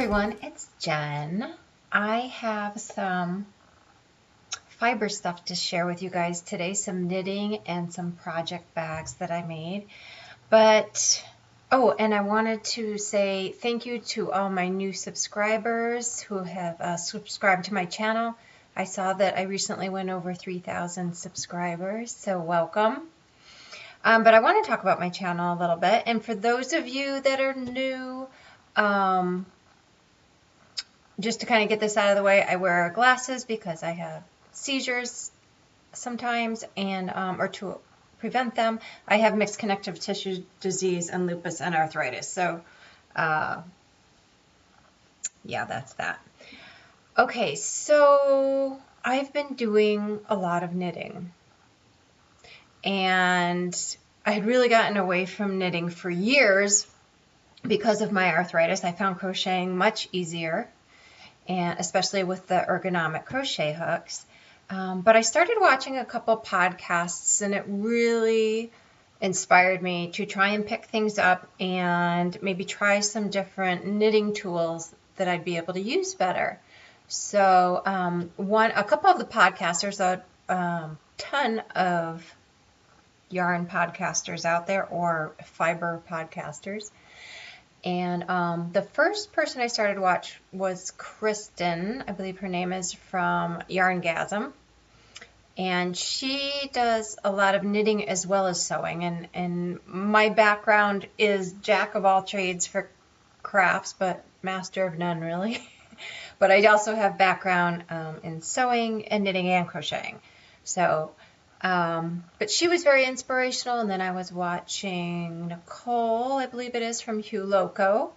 everyone, it's Jen. I have some fiber stuff to share with you guys today, some knitting and some project bags that I made. And I wanted to say thank you to all my new subscribers who have subscribed to my channel. I saw that I recently went over 3,000 subscribers, so welcome. But I want to talk about my channel a little bit, and for those of you that are new, just to kind of get this out of the way, I wear glasses because I have seizures sometimes, and or to prevent them. I have mixed connective tissue disease and lupus and arthritis. So, yeah, that's that. Okay, so I've been doing a lot of knitting, and I had really gotten away from knitting for years because of my arthritis. I found crocheting much easier, and especially with the ergonomic crochet hooks. But I started watching a couple podcasts, and it really inspired me to try and pick things up and maybe try some different knitting tools that I'd be able to use better. So a couple of the podcasts, there's a ton of yarn podcasters out there, or fiber podcasters. And the first person I started to watch was Kristen, I believe her name is, from Yarngasm. And she does a lot of knitting as well as sewing. And my background is jack of all trades for crafts, but master of none, really. But I also have background in sewing and knitting and crocheting. So, but she was very inspirational. And then I was watching Nicole, I believe it is, from Hugh Loco.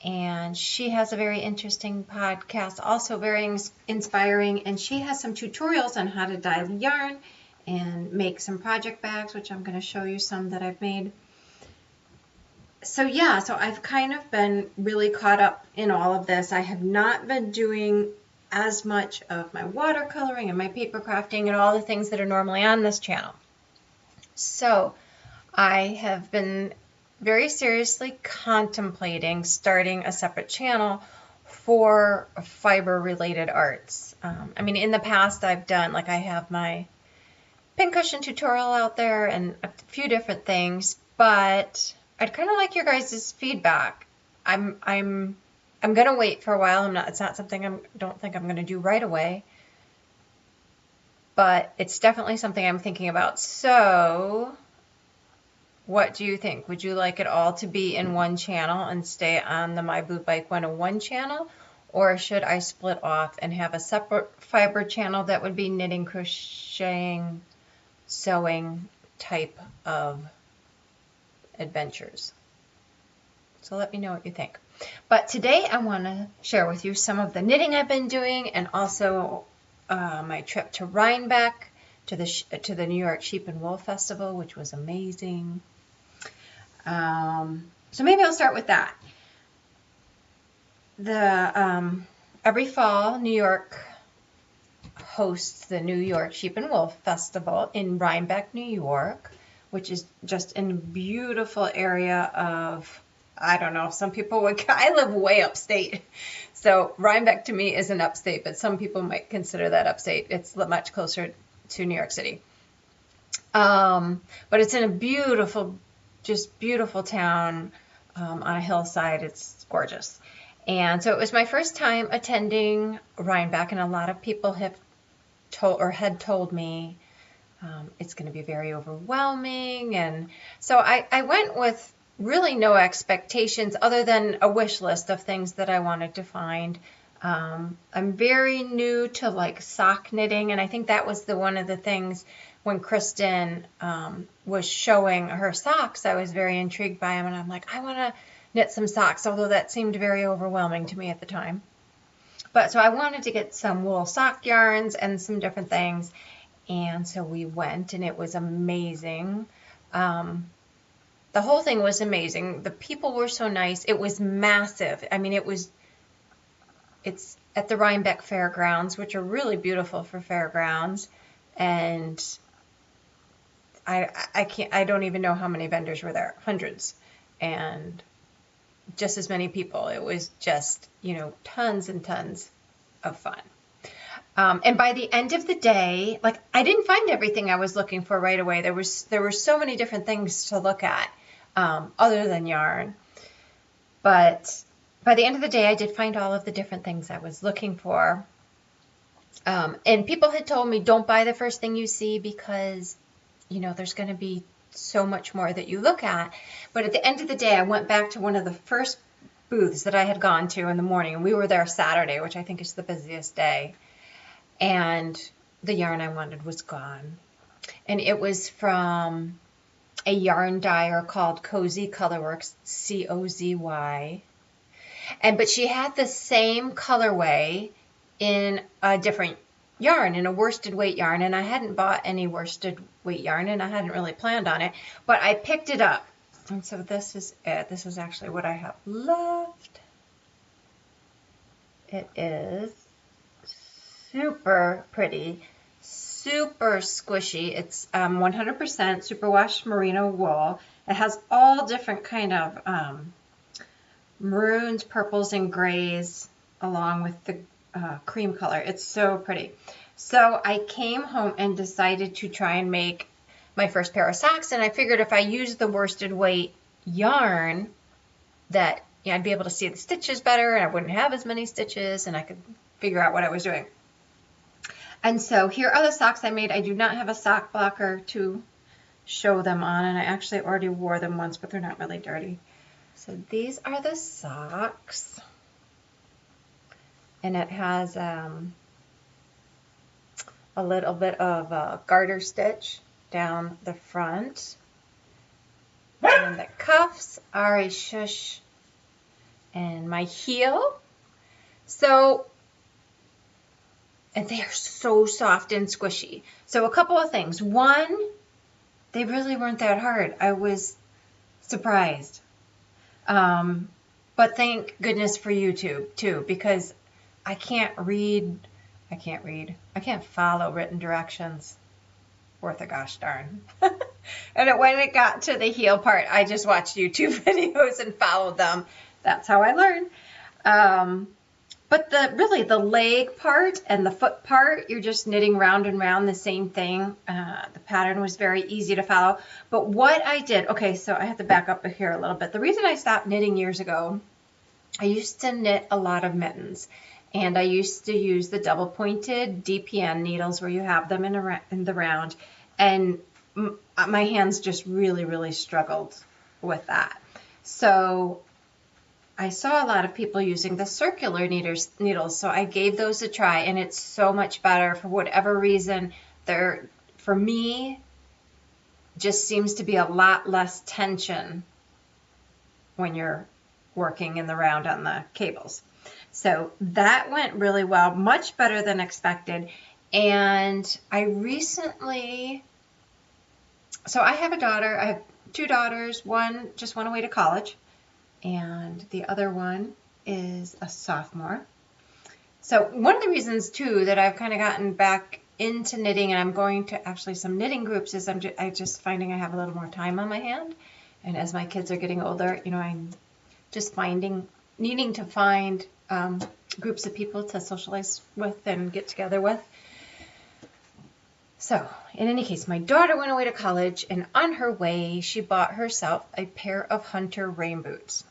And she has a very interesting podcast, also very inspiring. And she has some tutorials on how to dye yarn and make some project bags, which I'm going to show you some that I've made. So yeah, so I've kind of been really caught up in all of this. I have not been doing as much of my watercoloring and my paper crafting and all the things that are normally on this channel. So I have been very seriously contemplating starting a separate channel for fiber related arts. I mean, in the past I've done, like, I have my pincushion tutorial out there and a few different things, but I'd kind of like your guys' feedback. I'm gonna wait for a while. It's not something I don't think I'm gonna do right away, but it's definitely something I'm thinking about. So what do you think? Would you like it all to be in one channel and stay on the My Blue Bike 101 channel? Or should I split off and have a separate fiber channel that would be knitting, crocheting, sewing type of adventures? So let me know what you think. But today I want to share with you some of the knitting I've been doing, and also my trip to Rhinebeck to the New York Sheep and Wool Festival, which was amazing. So maybe I'll start with that. Every fall, New York hosts the New York Sheep and Wool Festival in Rhinebeck, New York, which is just in a beautiful area of, I don't know, some people would, I live way upstate. So Rhinebeck to me isn't upstate, but some people might consider that upstate. It's much closer to New York City. But it's in a beautiful, just beautiful town on a hillside. It's gorgeous. And so it was my first time attending Rhinebeck, and a lot of people had told me it's going to be very overwhelming. And so I went with really no expectations other than a wish list of things that I wanted to find. I'm very new to, like, sock knitting, and I think that was one of the things when Kristen was showing her socks. I was very intrigued by them, and I'm like, I want to knit some socks, although that seemed very overwhelming to me at the time. But so I wanted to get some wool sock yarns and some different things, and so we went, and it was amazing. The whole thing was amazing. The people were so nice. It was massive. I mean, it's at the Rhinebeck Fairgrounds, which are really beautiful for fairgrounds. And I don't even know how many vendors were there. Hundreds. And just as many people. It was just, tons and tons of fun. And by the end of the day, like, I didn't find everything I was looking for right away. There were so many different things to look at, other than yarn. But by the end of the day, I did find all of the different things I was looking for. And people had told me, don't buy the first thing you see because, there's going to be so much more that you look at. But at the end of the day, I went back to one of the first booths that I had gone to in the morning. And we were there Saturday, which I think is the busiest day. And the yarn I wanted was gone. And it was from a yarn dyer called Cozy Colorworks, C-O-Z-Y. But she had the same colorway in a different yarn, in a worsted weight yarn. And I hadn't bought any worsted weight yarn, and I hadn't really planned on it. But I picked it up. And so this is it. This is actually what I have left. It is super pretty, super squishy. It's 100% superwash merino wool. It has all different kind of maroons, purples, and grays along with the cream color. It's so pretty. So I came home and decided to try and make my first pair of socks, and I figured if I used the worsted weight yarn that I'd be able to see the stitches better, and I wouldn't have as many stitches, and I could figure out what I was doing. And so here are the socks I made. I do not have a sock blocker to show them on, and I actually already wore them once, but they're not really dirty. So these are the socks. And it has a little bit of a garter stitch down the front. And the cuffs are a shush and my heel. So, and they are so soft and squishy. So a couple of things. One, they really weren't that hard. I was surprised. But thank goodness for YouTube too, because I can't follow written directions worth a gosh darn. And when it got to the heel part, I just watched YouTube videos and followed them. That's how I learned. But the leg part and the foot part, you're just knitting round and round the same thing. The pattern was very easy to follow. But what I did, okay, so I have to back up here a little bit. The reason I stopped knitting years ago, I used to knit a lot of mittens. And I used to use the double pointed DPN needles where you have them in the round. And my hands just really, really struggled with that. So I saw a lot of people using the circular needles, so I gave those a try, and it's so much better. For whatever reason, for me, just seems to be a lot less tension when you're working in the round on the cables. So that went really well, much better than expected. And I recently, so I have a daughter, I have two daughters. One just went away to college, and the other one is a sophomore. So one of the reasons too that I've kind of gotten back into knitting, and I'm going to actually some knitting groups, is I'm just finding I have a little more time on my hand. And as my kids are getting older, I'm just needing to find groups of people to socialize with and get together with. So in any case, my daughter went away to college, and on her way, she bought herself a pair of Hunter rain boots.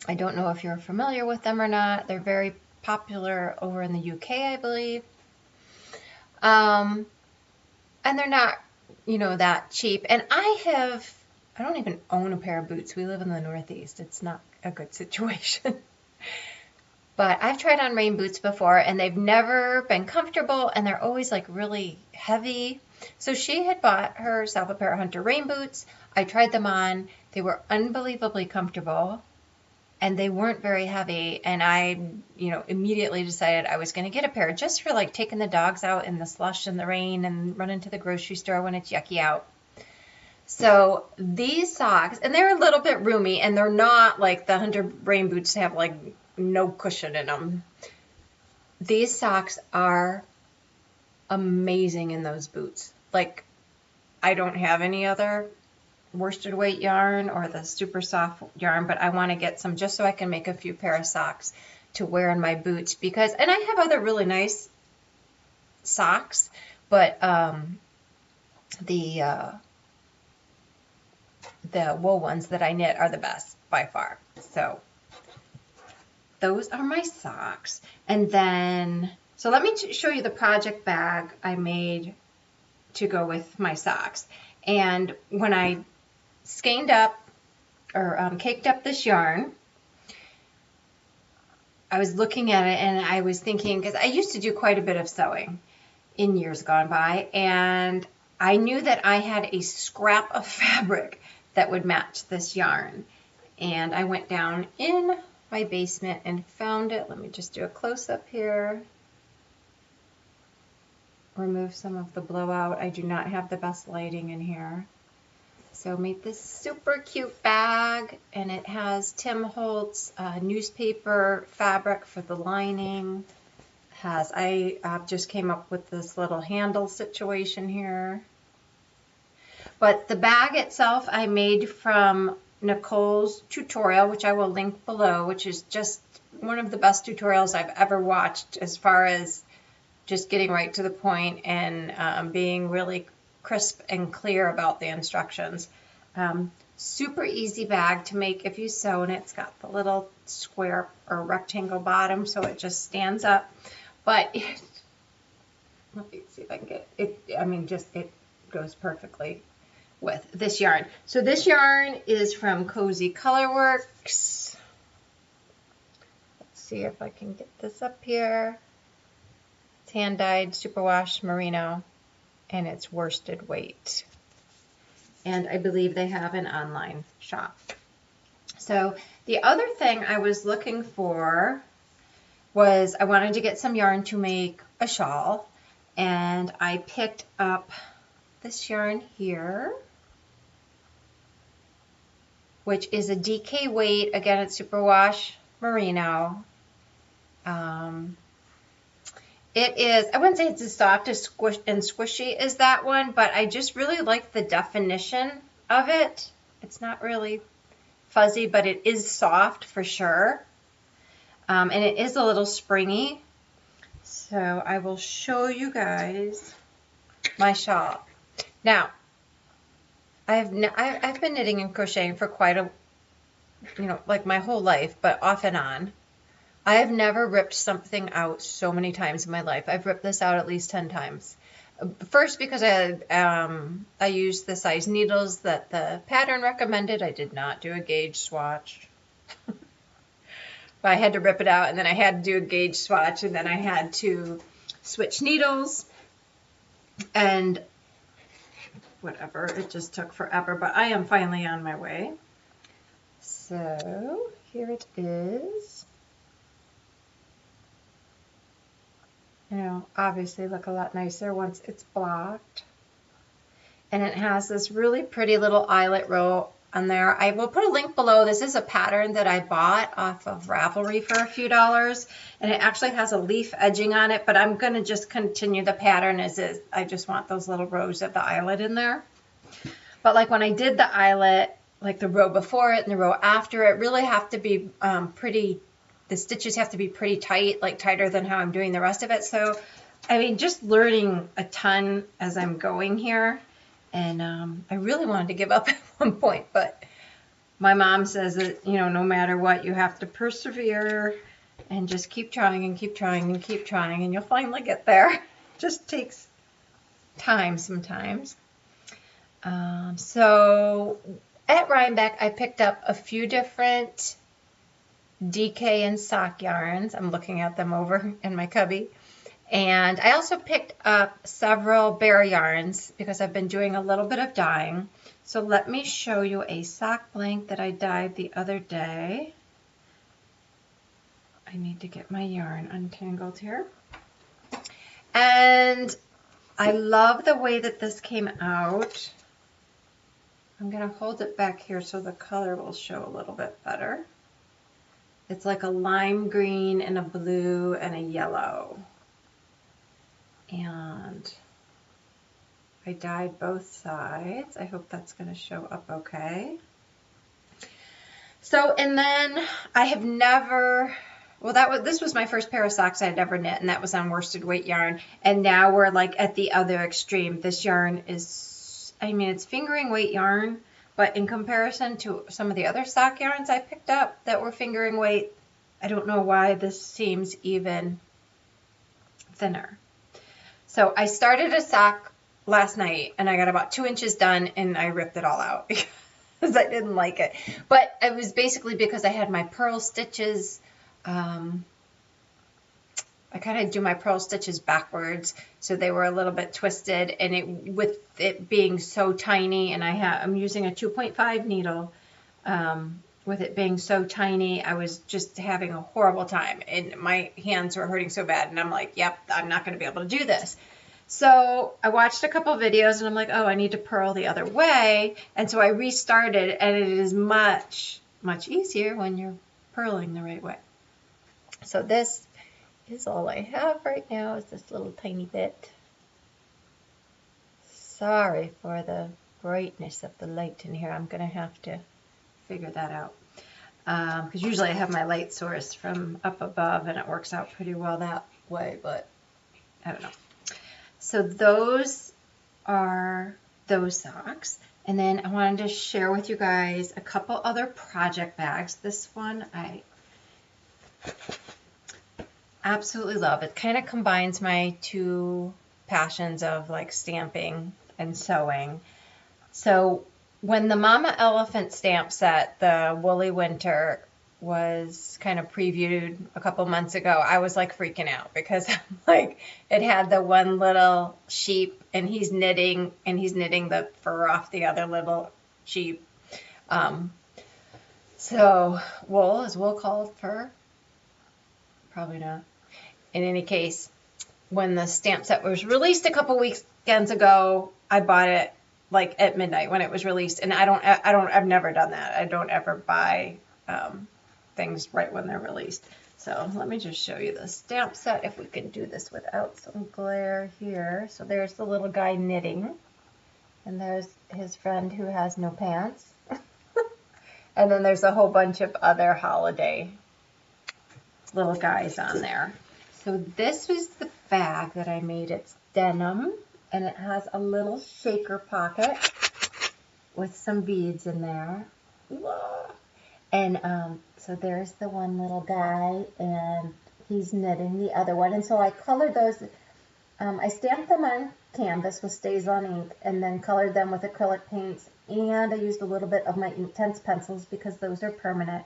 I don't know if you're familiar with them or not. They're very popular over in the UK, I believe. And they're not, that cheap. And I don't even own a pair of boots. We live in the Northeast. It's not a good situation. But I've tried on rain boots before, and they've never been comfortable, and they're always like really heavy. So she had bought herself a pair of Hunter rain boots. I tried them on. They were unbelievably comfortable, and they weren't very heavy. And I, immediately decided I was going to get a pair just for like taking the dogs out in the slush and the rain and running to the grocery store when it's yucky out. So these socks, and they're a little bit roomy, and they're not like the Hunter rain boots have like no cushion in them. These socks are amazing in those boots. Like, I don't have any other worsted weight yarn or the super soft yarn, but I want to get some just so I can make a few pair of socks to wear in my boots, because, and I have other really nice socks, but the wool ones that I knit are the best by far. So those are my socks. And then, so let me show you the project bag I made to go with my socks. And when I skeined up or caked up this yarn, I was looking at it and I was thinking, because I used to do quite a bit of sewing in years gone by, and I knew that I had a scrap of fabric that would match this yarn. And I went down in my basement and found it. Let me just do a close-up here. Remove some of the blowout. I do not have the best lighting in here. So made this super cute bag, and it has Tim Holtz newspaper fabric for the lining. I just came up with this little handle situation here. But the bag itself I made from Nicole's tutorial, which I will link below, which is just one of the best tutorials I've ever watched as far as just getting right to the point and being really crisp and clear about the instructions. Super easy bag to make if you sew, and it's got the little square or rectangle bottom, so it just stands up. But let me see if I can get it. I mean, just it goes perfectly with this yarn. So this yarn is from Cozy Colorworks. Let's see if I can get this up here. It's hand-dyed superwash merino, and it's worsted weight. And I believe they have an online shop. So the other thing I was looking for was I wanted to get some yarn to make a shawl, and I picked up this yarn here, which is a DK weight. Again, it's superwash merino. It is, I wouldn't say it's as soft as squishy as that one, but I just really like the definition of it. It's not really fuzzy, but it is soft for sure. And it is a little springy. So I will show you guys my shawl. Now, I've been knitting and crocheting for quite a, like my whole life, but off and on. I have never ripped something out so many times in my life. I've ripped this out at least 10 times. First, because I used the size needles that the pattern recommended. I did not do a gauge swatch. But I had to rip it out, and then I had to do a gauge swatch, and then I had to switch needles, and whatever. It just took forever, but I am finally on my way. So here it is. Obviously look a lot nicer once it's blocked. And it has this really pretty little eyelet row on there. I will put a link below. This is a pattern that I bought off of Ravelry for a few dollars. And it actually has a leaf edging on it, but I'm going to just continue the pattern as is. I just want those little rows of the eyelet in there. But like when I did the eyelet, like the row before it and the row after it, really have to be pretty. The stitches have to be pretty tight, like tighter than how I'm doing the rest of it. So, I mean, just learning a ton as I'm going here. And I really wanted to give up at one point, but my mom says that, no matter what, you have to persevere and just keep trying and keep trying and keep trying, and you'll finally get there. Just takes time sometimes. So at Rhinebeck, I picked up a few different DK and sock yarns. I'm looking at them over in my cubby. And I also picked up several bare yarns because I've been doing a little bit of dyeing. So let me show you a sock blank that I dyed the other day. I need to get my yarn untangled here. And I love the way that this came out. I'm going to hold it back here so the color will show a little bit better. It's like a lime green and a blue and a yellow. And I dyed both sides. I hope that's going to show up okay. So, and then I have never, well, this was my first pair of socks I had ever knit, and that was on worsted weight yarn. And now we're like at the other extreme. This yarn is, I mean, it's fingering weight yarn, but in comparison to some of the other sock yarns I picked up that were fingering weight, I don't know why this seems even thinner. So I started a sock last night, and I got about 2 inches done, and I ripped it all out because I didn't like it. But it was basically because I had my purl stitches. I kind of do my purl stitches backwards, so they were a little bit twisted. And with it being so tiny, and I'm using a 2.5 needle. With it being so tiny, I was just having a horrible time, and my hands were hurting so bad. And I'm like, yep, I'm not going to be able to do this. So I watched a couple videos, and I'm like, oh, I need to purl the other way. And so I restarted, and it is much, much easier when you're purling the right way. So this is all I have right now, is this little tiny bit. Sorry for the brightness of the light in here. I'm going to have to figure that out. Because usually I have my light source from up above, and it works out pretty well that way, but I don't know. So those are those socks. And then I wanted to share with you guys a couple other project bags. This one I absolutely love. It kind of combines my two passions of like stamping and sewing. So when the Mama Elephant stamp set, the Woolly Winter, was kind of previewed a couple months ago, I was like freaking out because like it had the one little sheep, and he's knitting the fur off the other little sheep. So wool, is wool called fur? Probably not. In any case, when the stamp set was released a couple weekends ago, I bought it like at midnight when it was released, and I've never done that. I don't ever buy things right when they're released. So let me just show you the stamp set, if we can do this without some glare here. So there's the little guy knitting, and there's his friend who has no pants. And then there's a whole bunch of other holiday little guys on there. So this was the bag that I made. It's denim, and it has a little shaker pocket with some beads in there. And so there's the one little guy, and he's knitting the other one. And so I colored those. I stamped them on canvas with StazOn ink, and then colored them with acrylic paints. And I used a little bit of my Inktense pencils because those are permanent.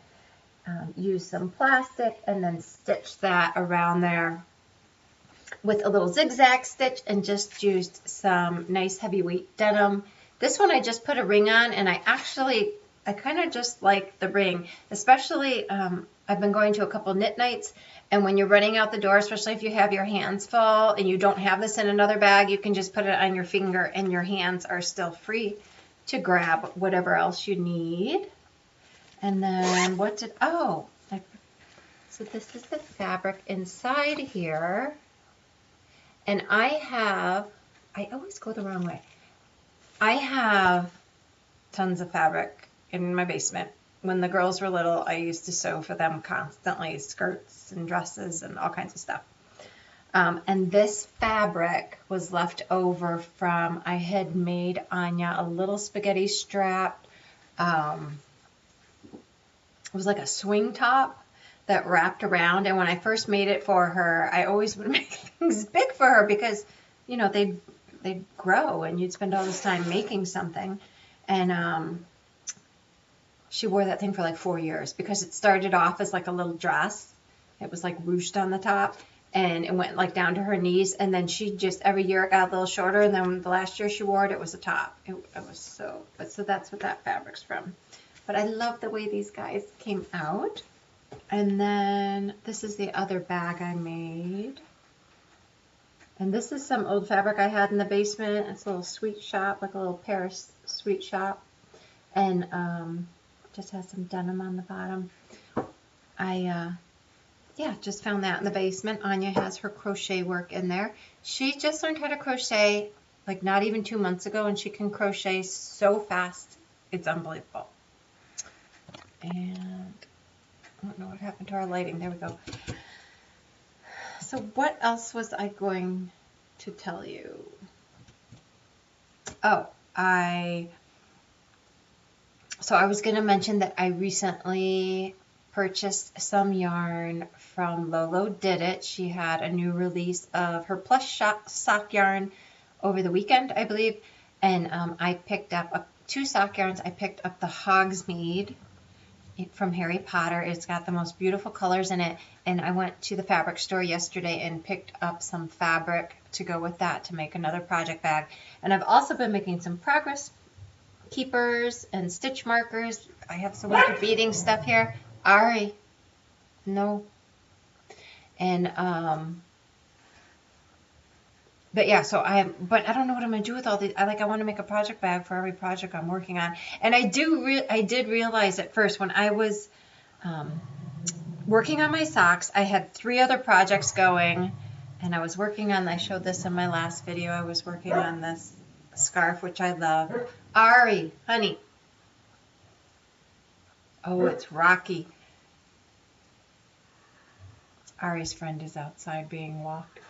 Used some plastic, and then stitched that around there with a little zigzag stitch, and just used some nice heavyweight denim. This one I just put a ring on, and I kind of just like the ring, especially I've been going to a couple knit nights, and when you're running out the door, especially if you have your hands full and you don't have this in another bag, you can just put it on your finger, and your hands are still free to grab whatever else you need. And then so this is the fabric inside here. And I always go the wrong way. I have tons of fabric in my basement. When the girls were little, I used to sew for them constantly, skirts and dresses and all kinds of stuff. And this fabric was left over from, I had made Anya a little spaghetti strap. It was like a swing top that wrapped around. And when I first made it for her, I always would make things big for her because, you know, they'd grow, and you'd spend all this time making something. And she wore that thing for like 4 years because it started off as like a little dress. It was like ruched on the top, and it went like down to her knees. And then she just, every year it got a little shorter. And then the last year she wore it, it was a top. It was so that's what that fabric's from. But I love the way these guys came out. And then this is the other bag I made. And this is some old fabric I had in the basement. It's a little sweet shop, like a little Paris sweet shop. And just has some denim on the bottom. I just found that in the basement. Anya has her crochet work in there. She just learned how to crochet like not even 2 months ago, and she can crochet so fast. It's unbelievable. And I don't know what happened to our lighting. There we go. So what else was I going to tell you? Oh, I was going to mention that I recently purchased some yarn from Lolo Did It. She had a new release of her plush sock yarn over the weekend, I believe. And I picked up 2 sock yarns. I picked up the Hogsmeade from Harry Potter. It's got the most beautiful colors in it. And I went to the fabric store yesterday and picked up some fabric to go with that to make another project bag. And I've also been making some progress keepers and stitch markers. I have some winter beading stuff here. Ari, no. And but yeah, but I don't know what I'm gonna do with all these. I want to make a project bag for every project I'm working on. And I did realize at first when I was working on my socks, I had 3 other projects going, and I was working on. I showed this in my last video. I was working on this scarf, which I love. Ari, honey. Oh, it's Rocky. Ari's friend is outside being walked.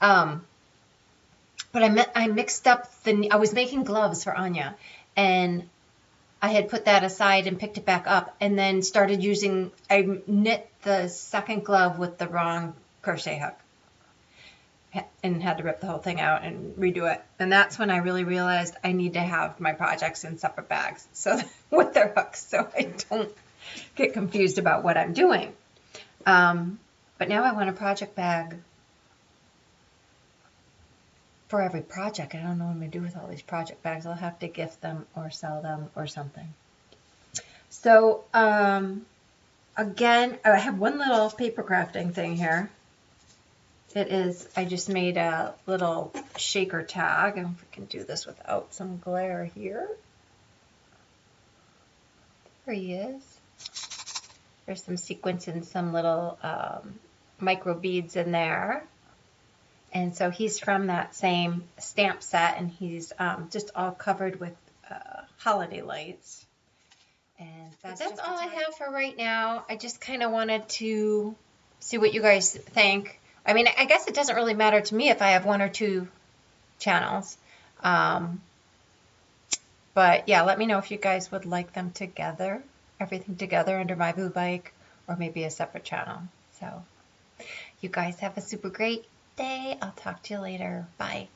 But I mixed up I was making gloves for Anya, and I had put that aside and picked it back up, and then started I knit the second glove with the wrong crochet hook, and had to rip the whole thing out and redo it. And that's when I really realized I need to have my projects in separate bags, so with their hooks, so I don't get confused about what I'm doing. But now I want a project bag for every project. I don't know what I'm going to do with all these project bags. I'll have to gift them or sell them or something. So, again, I have one little paper crafting thing here. I just made a little shaker tag. And if we can do this without some glare here. There he is. There's some sequins and some little micro beads in there. And so he's from that same stamp set, and he's just all covered with holiday lights. And that's all I have for right now. I just kind of wanted to see what you guys think. I mean, I guess it doesn't really matter to me if I have 1 or 2 channels. But yeah, let me know if you guys would like them together, everything together under My Blue Bike, or maybe a separate channel. So you guys have a super great day. I'll talk to you later. Bye.